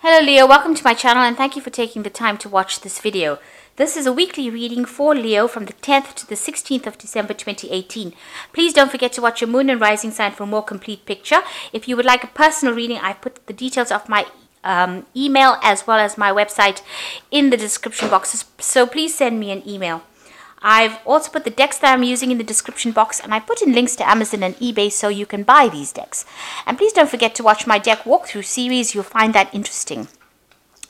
Hello Leo, welcome to my channel and thank you for taking the time to watch this video. This is a weekly reading for Leo from the 10th to the 16th of December 2018. Please don't forget to watch your moon and rising sign for a more complete picture. If you would like a personal reading, I put the details of my email as well as my website in the description boxes, so please send me an email. I've also put the decks that I'm using in the description box, and I put in links to Amazon and eBay so you can buy these decks. And please don't forget to watch my deck walkthrough series. You'll find that interesting.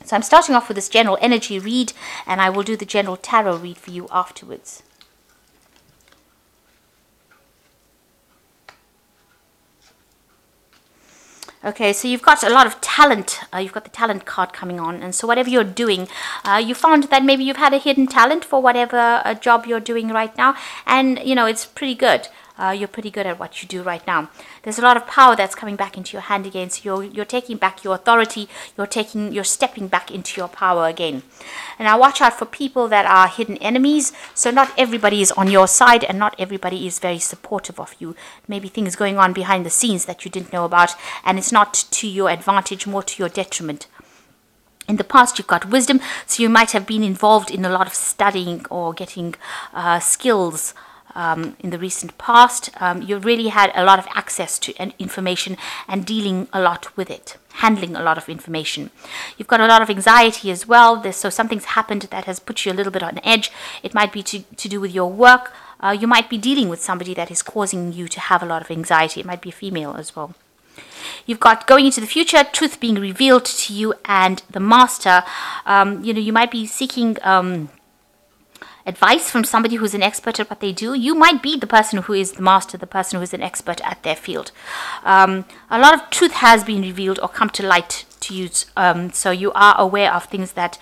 So I'm starting off with this general energy read, and I will do the general tarot read for you afterwards. Okay, so you've got a lot of talent. You've got the talent card coming on. And so whatever you're doing, you found that maybe you've had a hidden talent for whatever job you're doing right now. And, you know, it's pretty good. You're pretty good at what you do right now. There's a lot of power that's coming back into your hand again. So you're taking back your authority. You're stepping back into your power again. And now watch out for people that are hidden enemies. So not everybody is on your side and not everybody is very supportive of you. Maybe things going on behind the scenes that you didn't know about, and it's not to your advantage, more to your detriment. In the past, you've got wisdom, so you might have been involved in a lot of studying or getting skills. In the recent past, you really had a lot of access to information and dealing a lot with it, handling a lot of information. You've got a lot of anxiety as well. So something's happened that has put you a little bit on edge. It might be to do with your work. You might be dealing with somebody that is causing you to have a lot of anxiety. It might be a female as well. You've got going into the future, truth being revealed to you, and the master. You might be seeking advice from somebody who's an expert at what they do. You might be the person who is the master, the person who is an expert at their field. A lot of truth has been revealed or come to light to you, so you are aware of things that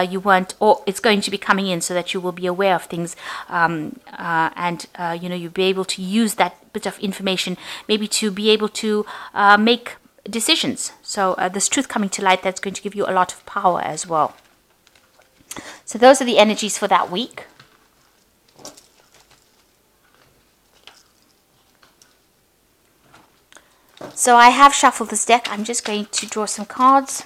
you weren't, or it's going to be coming in, so that you will be aware of things, and you'll be able to use that bit of information maybe to be able to make decisions. So this truth coming to light, that's going to give you a lot of power as well. So those are the energies for that week. So I have shuffled this deck. I'm just going to draw some cards.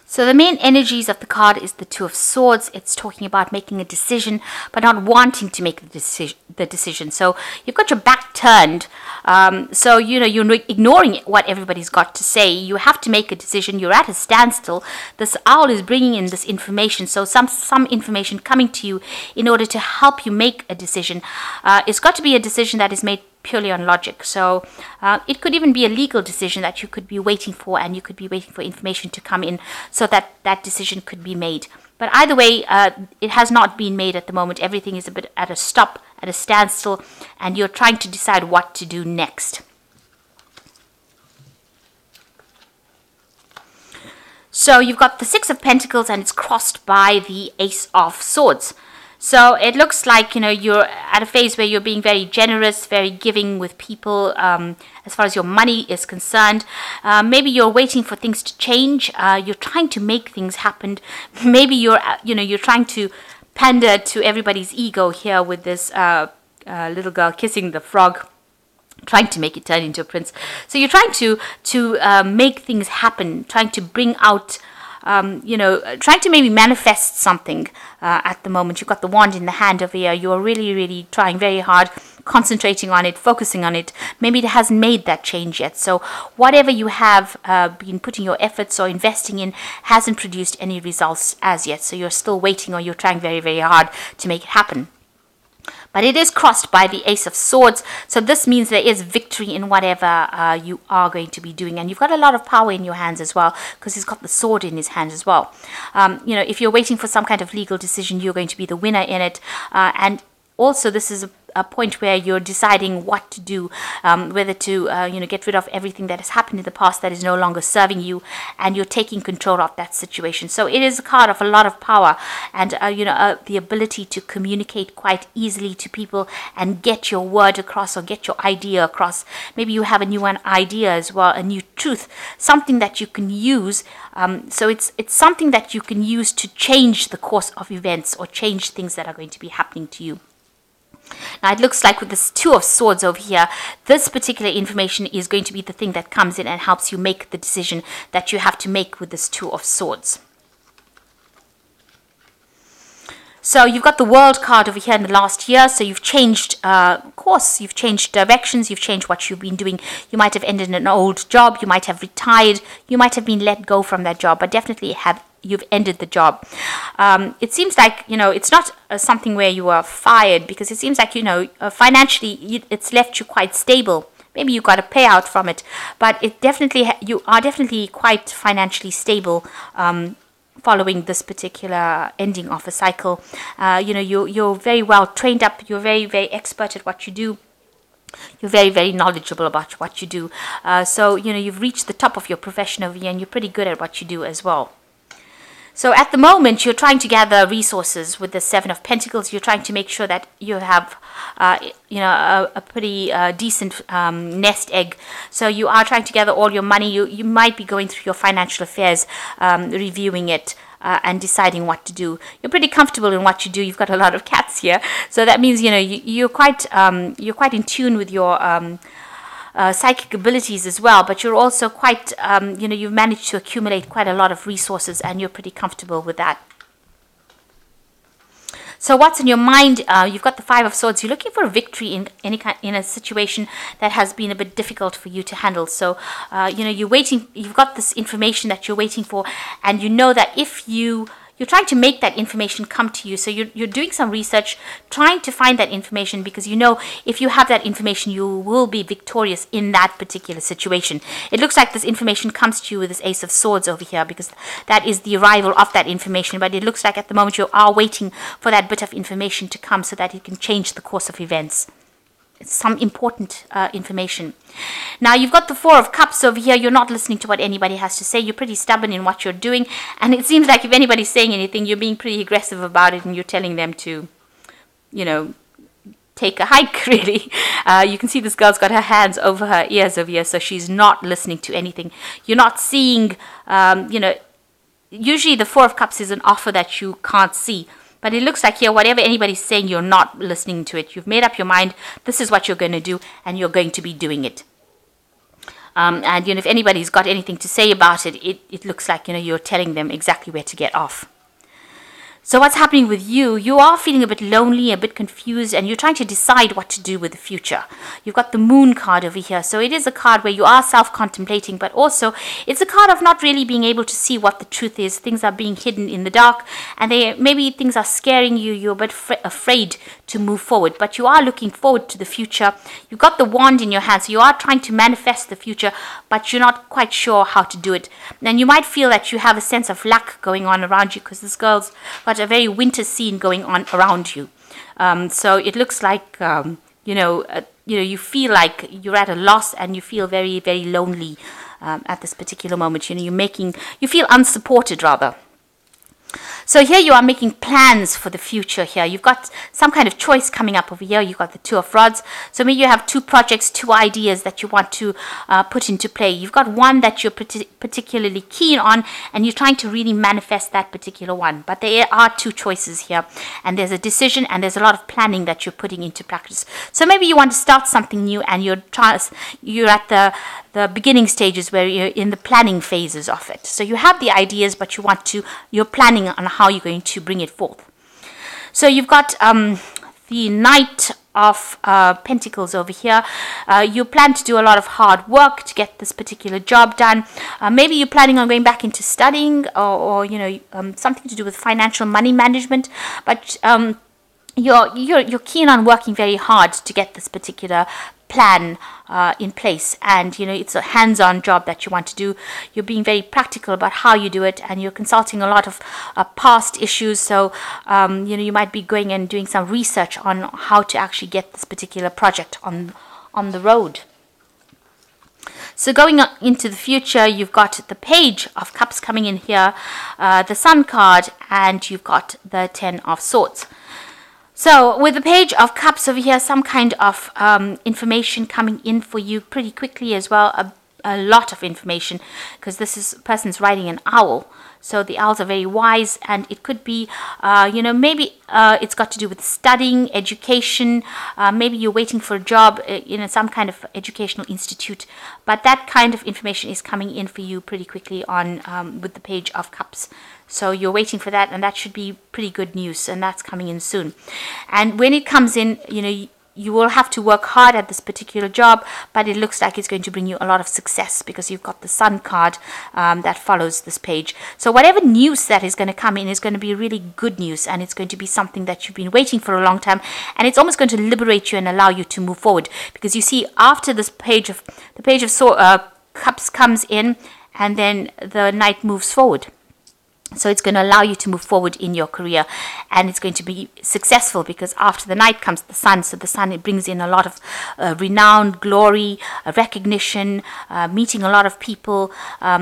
So the main energies of the card is the Two of Swords. It's talking about making a decision, but not wanting to make the decision. So you've got your back turned. So, you're ignoring what everybody's got to say. You have to make a decision. You're at a standstill. This owl is bringing in this information. So some information coming to you in order to help you make a decision. It's got to be a decision that is made purely on logic. So it could even be a legal decision that you could be waiting for, and you could be waiting for information to come in so that that decision could be made. But either way, it has not been made at the moment. Everything is a bit at a stop, at a standstill, and you're trying to decide what to do next. So you've got the Six of Pentacles, and it's crossed by the Ace of Swords. So it looks like, you're at a phase where you're being very generous, very giving with people as far as your money is concerned. Maybe you're waiting for things to change. You're trying to make things happen. Maybe you're trying to pander to everybody's ego here with this little girl kissing the frog, trying to make it turn into a prince. So you're trying to make things happen, trying to bring out trying to maybe manifest something at the moment. You've got the wand in the hand over here. You're really, really trying very hard, concentrating on it, focusing on it. Maybe it hasn't made that change yet. So whatever you have been putting your efforts or investing in hasn't produced any results as yet. So you're still waiting, or you're trying very, very hard to make it happen. But it is crossed by the Ace of Swords, so this means there is victory in whatever you are going to be doing. And you've got a lot of power in your hands as well, because he's got the sword in his hand as well. If you're waiting for some kind of legal decision, you're going to be the winner in it. And also, this is a point where you're deciding what to do, whether to get rid of everything that has happened in the past that is no longer serving you, and you're taking control of that situation. So it is a card of a lot of power, and the ability to communicate quite easily to people and get your word across, or get your idea across. Maybe you have a new idea as well, a new truth, something that you can use. So it's something that you can use to change the course of events, or change things that are going to be happening to you. Now, it looks like with this Two of Swords over here, this particular information is going to be the thing that comes in and helps you make the decision that you have to make with this Two of Swords. So you've got the World card over here in the last year. So you've changed course, you've changed directions, you've changed what you've been doing. You might have ended an old job, you might have retired, you might have been let go from that job, but definitely you've ended the job. It seems like, it's not something where you are fired, because it seems like, financially it's left you quite stable. Maybe you got a payout from it, but you are definitely quite financially stable following this particular ending of a cycle. You're very well trained up. You're very, very expert at what you do. You're very, very knowledgeable about what you do. So you've reached the top of your profession over here, and you're pretty good at what you do as well. So at the moment, you're trying to gather resources with the Seven of Pentacles. You're trying to make sure that you have, a pretty decent nest egg. So you are trying to gather all your money. You might be going through your financial affairs, reviewing it, and deciding what to do. You're pretty comfortable in what you do. You've got a lot of cats here, so that means you're quite in tune with your psychic abilities as well, but you're also quite, you've managed to accumulate quite a lot of resources, and you're pretty comfortable with that. So what's in your mind? You've got the Five of Swords. You're looking for a victory in a situation that has been a bit difficult for you to handle. So, you're waiting. You've got this information that you're waiting for, and you know that if you're trying to make that information come to you. So you're doing some research, trying to find that information, because if you have that information, you will be victorious in that particular situation. It looks like this information comes to you with this Ace of Swords over here, because that is the arrival of that information. But it looks like at the moment you are waiting for that bit of information to come so that it can change the course of events. It's some important information. Now, you've got the Four of Cups over here. You're not listening to what anybody has to say. You're pretty stubborn in what you're doing. And it seems like if anybody's saying anything, you're being pretty aggressive about it, and you're telling them to, take a hike, really. You can see this girl's got her hands over her ears over here, so she's not listening to anything. You're not seeing, usually the Four of Cups is an offer that you can't see. But it looks like here, whatever anybody's saying, you're not listening to it. You've made up your mind. This is what you're going to do, and you're going to be doing it. And if anybody's got anything to say about it, it looks like you're telling them exactly where to get off. So what's happening with you? You are feeling a bit lonely, a bit confused, and you're trying to decide what to do with the future. You've got the Moon card over here. So it is a card where you are self-contemplating, but also it's a card of not really being able to see what the truth is. Things are being hidden in the dark, and maybe things are scaring you. You're a bit afraid to move forward, but you are looking forward to the future. You've got the wand in your hand, so you are trying to manifest the future, but you're not quite sure how to do it. And you might feel that you have a sense of lack going on around you, because this girl's got a very winter scene going on around you. So it looks like, you feel like you're at a loss, and you feel very, very lonely at this particular moment. You feel unsupported, rather. So here you are making plans for the future here. You've got some kind of choice coming up over here. You've got the Two of Rods. So maybe you have two projects, two ideas that you want to put into play. You've got one that you're particularly keen on, and you're trying to really manifest that particular one. But there are two choices here, and there's a decision, and there's a lot of planning that you're putting into practice. So maybe you want to start something new, and you're at the beginning stages where you're in the planning phases of it. So you have the ideas, but you're planning on how you're going to bring it forth. So you've got the Knight of Pentacles over here. You plan to do a lot of hard work to get this particular job done. Maybe you're planning on going back into studying, or something to do with financial money management, but you're keen on working very hard to get this particular plan in place, and it's a hands-on job that you want to do. You're being very practical about how you do it, and you're consulting a lot of past issues. So you might be going and doing some research on how to actually get this particular project on the road. So going into the future, you've got the Page of Cups coming in here, the Sun card, and you've got the Ten of Swords. So with the Page of Cups over here, some kind of information coming in for you pretty quickly as well. A lot of information, because this person's riding an owl. So the owls are very wise, and it could be, maybe it's got to do with studying, education. Maybe you're waiting for a job in some kind of educational institute. But that kind of information is coming in for you pretty quickly on with the Page of Cups. So you're waiting for that, and that should be pretty good news, and that's coming in soon. And when it comes in, you will have to work hard at this particular job, but it looks like it's going to bring you a lot of success, because you've got the Sun card that follows this page. So whatever news that is going to come in is going to be really good news, and it's going to be something that you've been waiting for a long time, and it's almost going to liberate you and allow you to move forward. Because you see, after this Page of Cups comes in, and then the Knight moves forward. So it's going to allow you to move forward in your career, and it's going to be successful, because after the Knight comes the Sun. So the Sun, it brings in a lot of renown, glory, recognition, meeting a lot of people.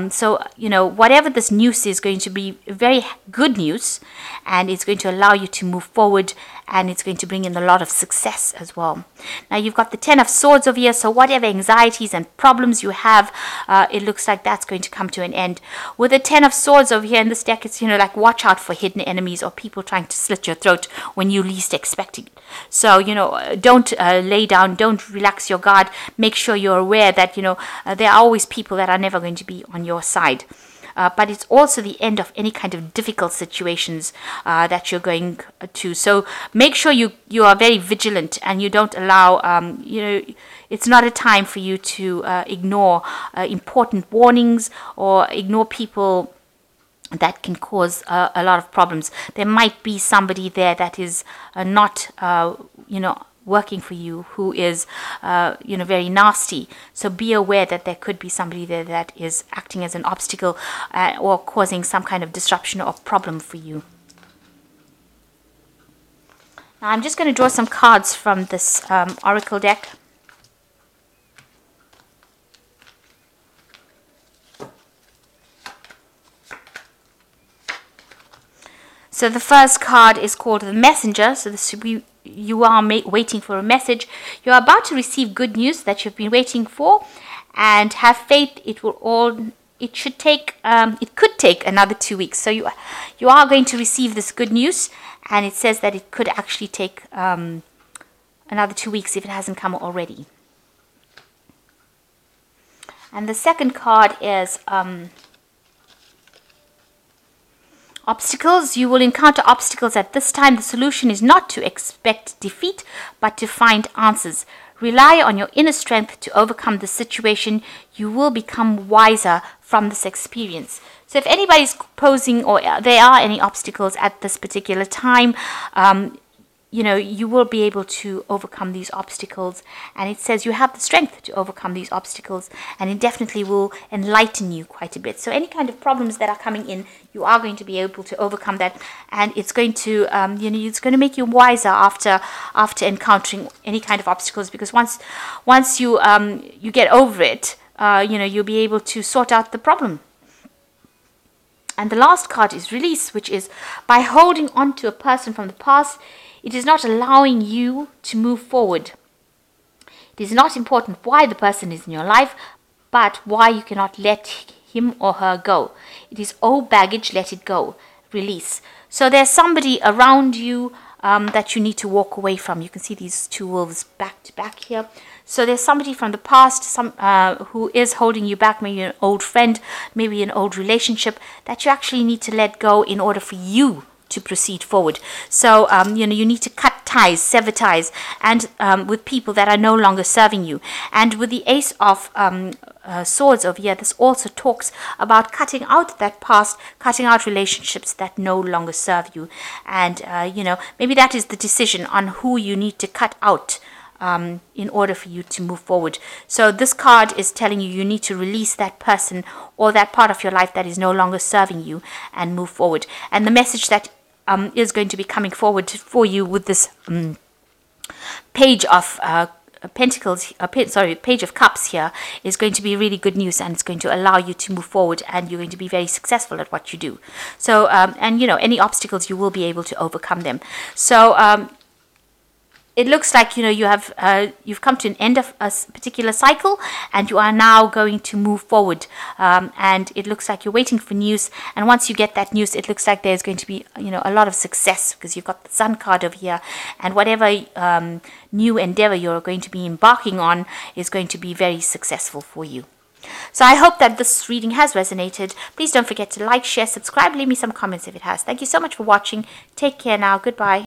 So whatever this news is going to be very good news, and it's going to allow you to move forward, and it's going to bring in a lot of success as well. Now you've got the Ten of Swords over here, so whatever anxieties and problems you have, it looks like that's going to come to an end. With the Ten of Swords over here in this deck, it's like watch out for hidden enemies or people trying to slit your throat when you least expect it. So don't lay down, don't relax your guard. Make sure you're aware that there are always people that are never going to be on your side. But it's also the end of any kind of difficult situations that you're going to. So make sure you are very vigilant, and you don't allow, it's not a time for you to ignore important warnings or ignore people that can cause a lot of problems. There might be somebody there that is not, working for you, who is, very nasty. So be aware that there could be somebody there that is acting as an obstacle or causing some kind of disruption or problem for you. Now I'm just going to draw some cards from this Oracle deck. So the first card is called the Messenger. So you are waiting for a message. You are about to receive good news that you've been waiting for, and have faith. It could take another 2 weeks. So you are going to receive this good news, and it says that it could actually take another 2 weeks if it hasn't come already. And the second card is obstacles. You will encounter obstacles at this time. The solution is not to expect defeat, but to find answers. Rely on your inner strength to overcome the situation. You will become wiser from this experience. So if anybody's posing, or there are any obstacles at this particular time, you will be able to overcome these obstacles. And it says you have the strength to overcome these obstacles, and it definitely will enlighten you quite a bit. So any kind of problems that are coming in, you are going to be able to overcome that, and it's going to, it's going to make you wiser after encountering any kind of obstacles. Because once you get over it, you'll be able to sort out the problem. And the last card is Release, which is by holding on to a person from the past, it is not allowing you to move forward. It is not important why the person is in your life, but why you cannot let him or her go. It is old baggage, let it go. Release. So there's somebody around you that you need to walk away from. You can see these two wolves back to back here. So there's somebody from the past, who is holding you back, maybe an old friend, maybe an old relationship, that you actually need to let go in order for you to proceed forward. So you need to cut ties, sever ties, and with people that are no longer serving you. And with the Ace of Swords over here, this also talks about cutting out that past, cutting out relationships that no longer serve you. And, maybe that is the decision on who you need to cut out in order for you to move forward. So this card is telling you need to release that person or that part of your life that is no longer serving you and move forward. And the message that is going to be coming forward for you with this Page of Pentacles, Page of Cups here is going to be really good news, and it's going to allow you to move forward, and you're going to be very successful at what you do. So, any obstacles, you will be able to overcome them. So, it looks like, you've come to an end of a particular cycle, and you are now going to move forward. And it looks like you're waiting for news. And once you get that news, it looks like there's going to be, a lot of success, because you've got the Sun card over here. And whatever new endeavor you're going to be embarking on is going to be very successful for you. So I hope that this reading has resonated. Please don't forget to like, share, subscribe, leave me some comments if it has. Thank you so much for watching. Take care now. Goodbye.